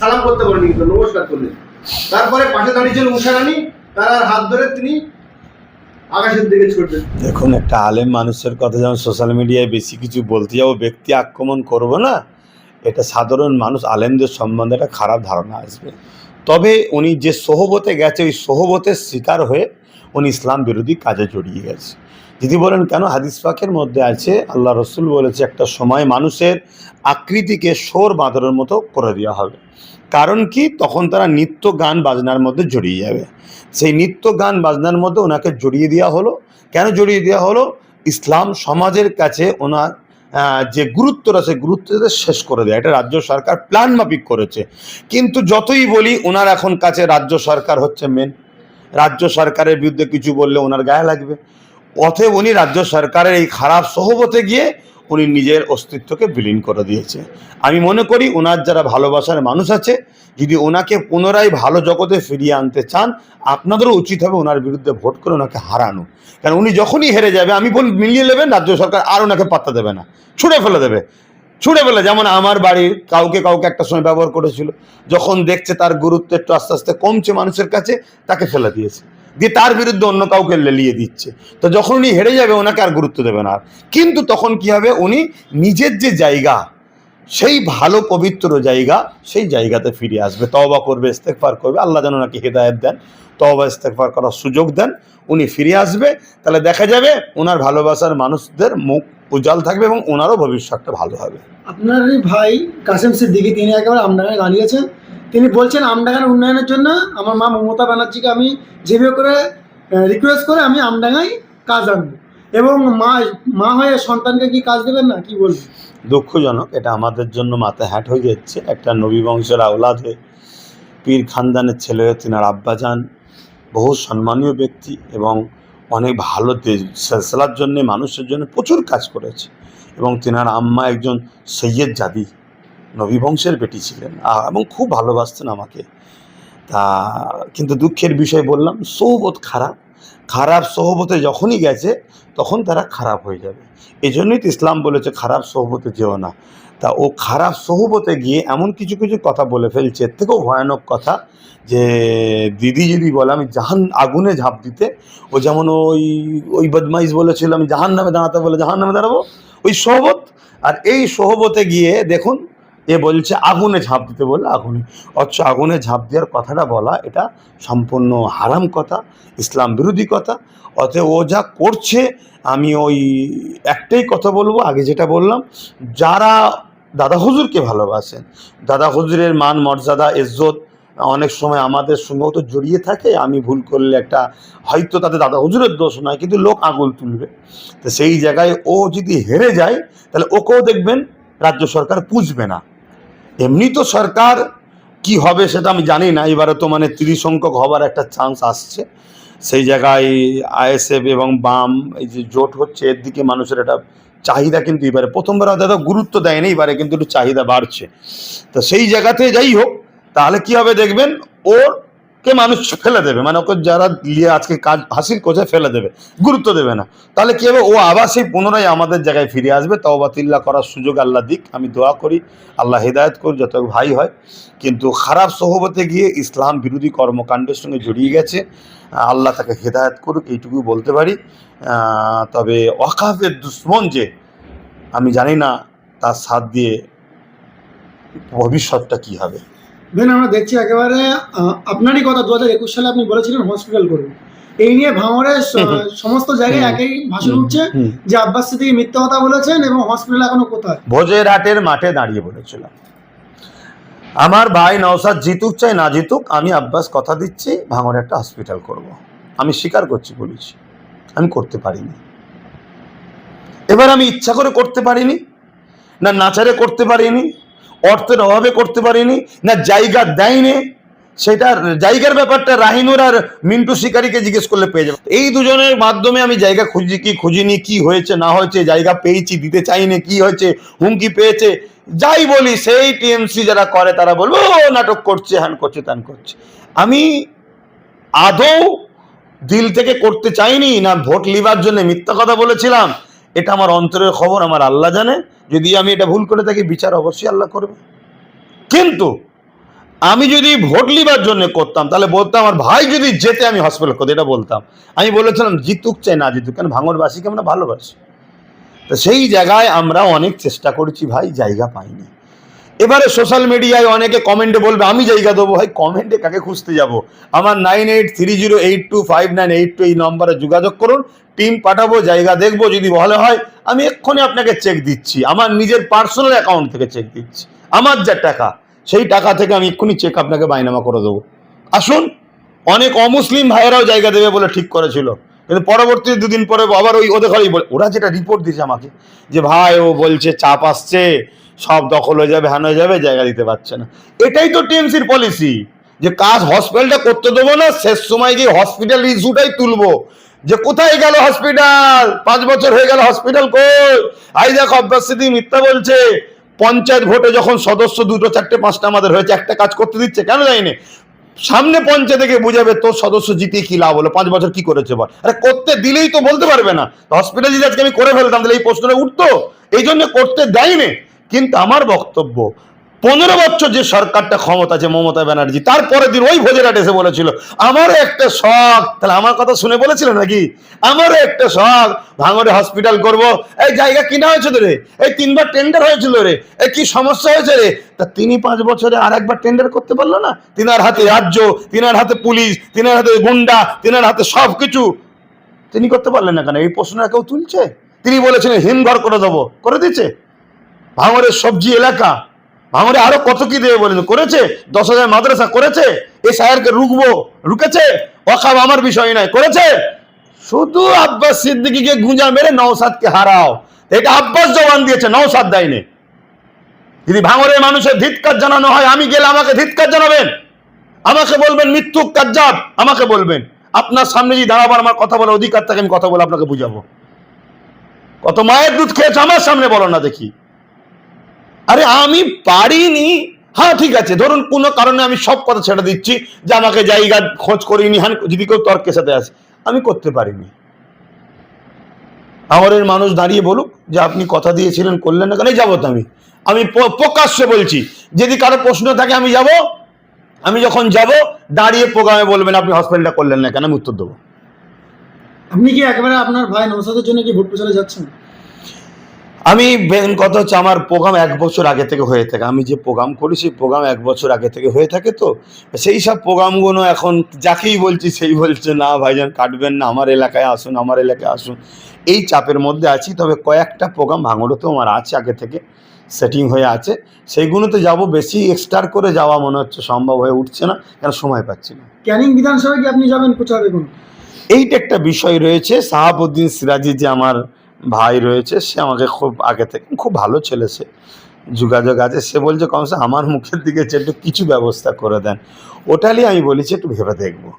সালাম করতে বলেনি, কিন্তু নমস্কার করলেন। তারপরে পাশে দাঁড়িয়েছিলেন উষা রানী, তার হাত ধরে তিনি আকাশের দিকে ছুটলেন। দেখুন, একটা আলেম মানুষের কথা যেমন সোশ্যাল মিডিয়ায় বেশি কিছু বলতে যাবো, ব্যক্তি আক্রমণ করব না, এটা সাধারণ মানুষ আলেমদের সম্বন্ধে একটা খারাপ ধারণা আসবে। তবে উনি যে সোহবতে গেছে, ওই সোহবতের শিকার হয়ে উনি ইসলাম বিরোধী কাজে জড়িয়ে গেছে। যদি বলেন কেন, হাদিস পাকের মধ্যে আছে, আল্লাহ রসুল বলেছে একটা সময় মানুষের আকৃতিকে শোর বাঁদরের মতো করে দেওয়া হবে। কারণ কি, তখন তারা নিত্য গান বাজনার মধ্যে জড়িয়ে যাবে। সেই নিত্য গান বাজনার মধ্যে ওনাকে জড়িয়ে দেওয়া হলো। কেন জড়িয়ে দেওয়া হলো? ইসলাম সমাজের কাছে ওনার যে গুরুত্বটা, সেই গুরুত্বটা শেষ করে দেয়। এটা রাজ্য সরকার প্ল্যান মাফিক করেছে। কিন্তু যতই বলি, ওনার এখন কাছে রাজ্য সরকার হচ্ছে মেন। রাজ্য সরকারের বিরুদ্ধে কিছু বললে ওনার গায়ে লাগবে। অতএব উনি রাজ্য সরকারের এই খারাপ সহবতে গিয়ে উনি নিজের অস্তিত্বকে বিলীন করে দিয়েছে। আমি মনে করি ওনার যারা ভালোবাসার মানুষ আছে, যদি ওনাকে পুনরায় ভালো জগতে ফিরিয়ে আনতে চান, আপনাদেরও উচিত হবে ওনার বিরুদ্ধে ভোট করে ওনাকে হারানো। কারণ উনি যখনই হেরে যাবে, আমি মিলিয়ে নেবেন, রাজ্য সরকার আর ওনাকে পাত্তা দেবে না, ছুঁড়ে ফেলে দেবে। ছুঁড়ে ফেলে, যেমন আমার বাড়ির কাউকে একটা সময় ব্যবহার করেছিল, যখন দেখছে তার গুরুত্ব একটু আস্তে আস্তে কমছে মানুষের কাছে, তাকে ফেলে দিয়েছে, দিয়ে তার বিরুদ্ধে অন্য কাউকে লেলিয়ে দিচ্ছে। তো যখন উনি হেরে যাবে, ওনাকে আর গুরুত্ব দেবে না। কিন্তু তখন কি হবে, উনি নিজের যে জায়গা, সেই ভালো পবিত্র জায়গা, সেই জায়গাতে ফিরে আসবে, তওবা করবে, ইস্তেগফার করবে। আল্লাহ যেন ওনাকে হেদায়েত দেন, তওবা ইস্তেগফার করার সুযোগ দেন, উনি ফিরে আসবে। তাহলে দেখা যাবে ওনার ভালোবাসার মানুষদের মুখ উজ্জ্বল থাকবে এবং ওনারও ভবিষ্যৎটা ভালো হবে। আপনারই ভাই কাসেম সিদ্দিকী, তিনি একেবারে আমডাঙ্গায় দাঁড়িয়েছেন। তিনি বলছেন, আমডাঙ্গার উন্নয়নের জন্য আমার মা মমতা ব্যানার্জিকে আমি যেভাবে করে রিকোয়েস্ট করে আমি আমডাঙ্গায় কাজ আনবো, এবং মা হয়ে সন্তানকে কি কাজ দেবেন না, কি বলবেন? দুঃখজনক, এটা আমাদের জন্য মাথায় হ্যাট হয়ে যাচ্ছে। একটা নবী বংশের আওলাদ হয়ে, পীর খানদানের ছেলে হয়ে, তিনার আব্বাজান বহু সম্মানীয় ব্যক্তি এবং অনেক ভালো সিলসিলার জন্যে, মানুষের জন্য প্রচুর কাজ করেছে। এবং তিনার আম্মা একজন সৈয়দ জাদি নবী বংশের বেটি ছিলেন এবং খুব ভালোবাসতেন আমাকে। তা কিন্তু দুঃখের বিষয় বললাম, সোহবত খারাপ। খারাপ সোহবতে যখনই গেছে, তখন তারা খারাপ হয়ে যাবে। এই জন্যই তো ইসলাম বলেছে খারাপ সোহবতে যেও না। তা ও খারাপ সোহবতে গিয়ে এমন কিছু কিছু কথা বলে ফেলছে। এর থেকেও ভয়ানক কথা, যে দিদি যদি বলে আমি আগুনে ঝাঁপ দিতে, ও যেমন ওই বদমাইশ বলেছিল আমি জাহান নামে দাঁড়াতে, বলে জাহান নামে দাঁড়াবো, ওই সোহবত। আর এই সোহবতে গিয়ে দেখুন, এ বলছে আগুনে ঝাঁপ দিতে, বললে আগুনে, অথচ আগুনে ঝাঁপ দেওয়ার কথাটা বলা, এটা সম্পূর্ণ হারাম কথা, ইসলাম বিরোধী কথা। অতএব ও যা করছে, আমি ওই একটাই কথা বলবো, আগে যেটা বললাম, যারা দাদা হুজুরকে ভালোবাসেন, দাদা হুজুরের মান মর্যাদা ইজ্জত অনেক সময় আমাদের সঙ্গেও তো জড়িয়ে থাকে। আমি ভুল করলে একটা হয়তো তাদের দাদা হুজুরের দোষ নয়, কিন্তু লোক আঙুল তুলবে। তো সেই জায়গায় ও যদি হেরে যায়, তাহলে ওকেও দেখবেন রাজ্য সরকার পুষবে না। এমনি তো সরকার কি হবে সেটা আমি জানি না, এবারে তো মানে 30 সংখ্যক হবার একটা চান্স আসছে। সেই জায়গায় আইএসএফ এবং বাম এই যে জোট হচ্ছে, এর দিকে মানুষের একটা চাহিদা কিন্তু এবারে, প্রথমবার হয়তো গুরুত্ব দেয়নি, এবারে কিন্তু একটু চাহিদা বাড়ছে। তো সেই জায়গাতে যাই হোক, তাহলে কি হবে দেখবেন, ওকে মানুষ ফেলে দেবে, মানে ওকে যারা নিয়ে আজকে কাজ হাসিল করছে ফেলে দেবে, গুরুত্ব দেবে না। তাহলে কি হবে, ও আবার সেই পুনরায় আমাদের জায়গায় ফিরে আসবে। তওবা তিল্লা করার সুযোগ আল্লাহ দিক, আমি দোয়া করি আল্লাহ হেদায়েত করুন যত ভাই হয়। কিন্তু খারাপ সোহবতে গিয়ে ইসলাম বিরোধী কর্মকাণ্ডের সঙ্গে জড়িয়ে গেছে, আল্লাহ তাকে হেদায়েত করুক, এইটুকু বলতে পারি। তবে ওয়াকাফের দুশ্মন যে, আমি জানি না তার সাথ দিয়ে ভবিষ্যৎটা কী হবে। দেন আমরা দেখছি একেবারে আপনারই কথা, 2021 সালে আপনি বলেছিলেন হসপিটাল করবেন। এই নিয়ে ভাঙড়ের সমস্ত জায়গায় একই ভাষণ উঠছে যে আব্বাস সিদ্দিকী মিথ্যা কথা বলেছেন এবং হসপিটাল এখনো কোথায়? ভোজেরহাটের মাঠে দাঁড়িয়ে বলেছিলাম, আমার ভাই নওশাদ জিতুক চাই না জিতুক, আমি আব্বাস কথা দিচ্ছি ভাঙড়ে একটা হসপিটাল করব। আমি স্বীকার করছি, বলেছি আমি করতে পারিনি। এবার আমি ইচ্ছা করে করতে পারিনি, না নাচারে করতে পারিনি, অর্থের অভাবে করতে পারিনি, না জায়গা দেয়নি। সেটার জায়গার ব্যাপারটা রাহিনুর আর মিন্টু শিকারীকে জিজ্ঞেস করলে পেয়ে যাবে। এই দুজনের মাধ্যমে আমি জায়গা খুঁজি কি খুঁজিনি, কি হয়েছে না হয়েছে, জায়গা পেয়েছি দিতে চাইনি, কি হয়েছে, হুমকি পেয়েছে, যাই বলি, সেই টিএমসি যারা করে তারা বলবো ও নাটক করছে, হ্যান করছে, ত্যান করছে। আমি আদৌ দিল থেকে করতে চাইনি, না ভোট লিবার জন্য মিথ্যা কথা বলেছিলাম, এটা আমার অন্তরের খবর, আমার আল্লাহ জানে। যদি আমি এটা ভুল করে থাকি, বিচার অবশ্যই আল্লাহ করবে। কিন্তু আমি যদি ভোট লিবার জন্য করতাম তাহলে বলতাম আমার ভাই যদি যেতে আমি হসপিটাল করতে, এটা বলতাম। আমি বলেছিলাম জিতুক চাই না জিতুক, কেন ভাঙড়বাসীকে আমরা ভালোবাসি। তো সেই জায়গায় আমরা অনেক চেষ্টা করেছি ভাই, জায়গা পাইনি। এবারে সোশ্যাল মিডিয়ায় অনেকে কমেন্টে বলবে আমি জায়গা দেবো। ভাই কমেন্টে কাকে খুঁজতে যাব? আমার 9830825982 এই নম্বরে যোগাযোগ করুন, টিম পাঠাবো, জায়গা দেখবো, যদি ভালো হয় আমি এক্ষুনি আপনাকে চেক দিচ্ছি, আমার নিজের পার্সোনাল অ্যাকাউন্ট থেকে চেক দিচ্ছি। আমার যা টাকা সেই টাকা থেকে আমি এক্ষুনি চেক আপনাকে বাইনামা করে দেবো। আসুন। অনেক অমুসলিম ভাইয়েরাও জায়গা দেবে বলে ঠিক করেছিল, কিন্তু পরবর্তী দুদিন পরে আবার ওদের ঘরেই ওরা যেটা রিপোর্ট দিয়েছে আমাকে যে ভাই ও বলছে চাপ আসছে, সব দখল হয়ে যাবে, হ্যান হয়ে যাবে, জায়গা দিতে পারছে না। এটাই তো টিএমসির পলিসি, যে কাজ হসপিটালটা করতে দেবো না, শেষ সময় গিয়ে হসপিটাল ইস্যুটাই তুলবো, যে কোথায় গেল হসপিটাল, 5 বছর হয়ে গেল হসপিটাল কই। আই দেখো আব্বাস সিদ্দিক মিথ্যা বলছে, পঞ্চায়েত ভোটে যখন সদস্য 2, 4, 5টা আমাদের হয়েছে, একটা কাজ করতে দিচ্ছে কেন যায়নি? সামনে পঞ্চায়েত থেকে বুঝাবে তোর সদস্য জিতে কি লাভ হলো, 5 বছর কি করেছে বল। আরে করতে দিলেই তো বলতে পারবে না। হসপিটাল যদি আজকে আমি করে ফেলতাম তাহলে এই প্রশ্নটা উঠতো, এই জন্য করতে দেয়নি। কিন্তু আমার বক্তব্য, 15 বছর যে সরকারটা ক্ষমতা আছে মমতা ব্যানার্জি, তারপরের দিন ওই ভোজেরাট এসে বলেছিল আমারও একটা শখ, তাহলে আমার কথা শুনে বলেছিল নাকি? আমারও একটা শখ, ভাঙড়ে হসপিটাল করব। এই জায়গা কিনা হয়েছে তো রে, এই 3বার টেন্ডার হয়েছিল রে, এই কি সমস্যা হয়েছে রে? তা তিনি 5 বছরে আর একবার টেন্ডার করতে পারলো না? তিনার হাতে রাজ্য, তিনার হাতে পুলিশ, তিনার হাতে গুন্ডা, তিনার হাতে সব কিছু, তিনি করতে পারলেন না কেন? এই প্রশ্নটা কেউ তুলছে? তিনি বলেছিলেন হিমঘর করে দেবো, করে দিচ্ছে। ভাঙড়ের সবজি এলাকা, ভাঙড়ে আরো কত কি দেবে বলেন, করেছে। 10,000 মাদ্রাসা করেছে, এই সাহেরকে রুকেছে, ওয়াকফ আমার বিষয় নয়, করেছে। শুধু আব্বাস সিদ্দিকীকে গুঁজা মেরে নওশাদকে হারাও, এটা আব্বাস জবান দিয়েছে, নওশাদ দেয়নি। যদি ভাঙড়ের মানুষের ধিক্কার জানানো হয়, আমি গেলে আমাকে ধিক্কার জানাবেন, আমাকে বলবেন মিথ্যুক কাজ্জাব, আমাকে বলবেন। আপনার সামনে যদি দাঁড়াবার আমার কথা বলার অধিকার থাকে, আমি কথা বলে আপনাকে বুঝাবো। কত মায়ের দুধ খেয়েছে আমার সামনে বলো না দেখি। আরে আমি পারিনি, হ্যাঁ ঠিক আছে, ধরুন কোনো কারণে আমি সব কথা ছেড়ে দিচ্ছি যে আমাকে জায়গা খোঁজ করিনি, হ্যাঁ, যদি কেউ তর্কের সাথে আসে, আমি করতে পারিনি। আমাদের মানুষ দাঁড়িয়ে বলুক যে আপনি কথা দিয়েছিলেন করলেন না কেন, যাবো তো আমি প্রকাশ্যে বলছি, যদি কারো প্রশ্ন থাকে আমি যাব। আমি যখন যাব দাঁড়িয়ে প্রোগ্রামে বলবেন আপনি হসপিটালটা করলেন না কেন, আমি উত্তর দেবো। আপনি কি একেবারে আপনার ভাই নওশাদের জন্য কি ভোট প্রচারে যাচ্ছেন? আমি মেন কথা হচ্ছে আমার প্রোগ্রাম 1 বছর আগে থেকে হয়ে থাকে, আমি যে প্রোগ্রাম করি সেই প্রোগ্রাম 1 বছর আগে থেকে হয়ে থাকে। তো সেই সব প্রোগ্রামগুলো এখন যাকেই বলছি সেই বলছে না ভাইজান কাটবেন না, আমার এলাকায় আসুন, আমার এলাকায় আসুন। এই চাপের মধ্যে আছি, তবে কয়েকটা প্রোগ্রাম ভাঙড়েতেও আমার আছে, আগে থেকে সেটিং হয়ে আছে, সেইগুলোতে যাব। বেশি এক্সট্রা করে যাওয়া মনে হচ্ছে সম্ভব হয়ে উঠছে না, কেন সময় পাচ্ছি না। ক্যানিং বিধানসভায় কি আপনি যাবেন প্রচারে? কোন এইটা একটা বিষয় রয়েছে। শাহাবুদ্দিন সিরাজি যে আমার ভাই রয়েছে, সে আমাকে খুব আগে থেকে, খুব ভালো ছেলে, সে যোগাযোগ আছে, সে বলছে কমসে আমার মুখের দিকে একটু কিছু ব্যবস্থা করে দেন। ওটাই আমি বলেছি একটু ভেবে দেখবো।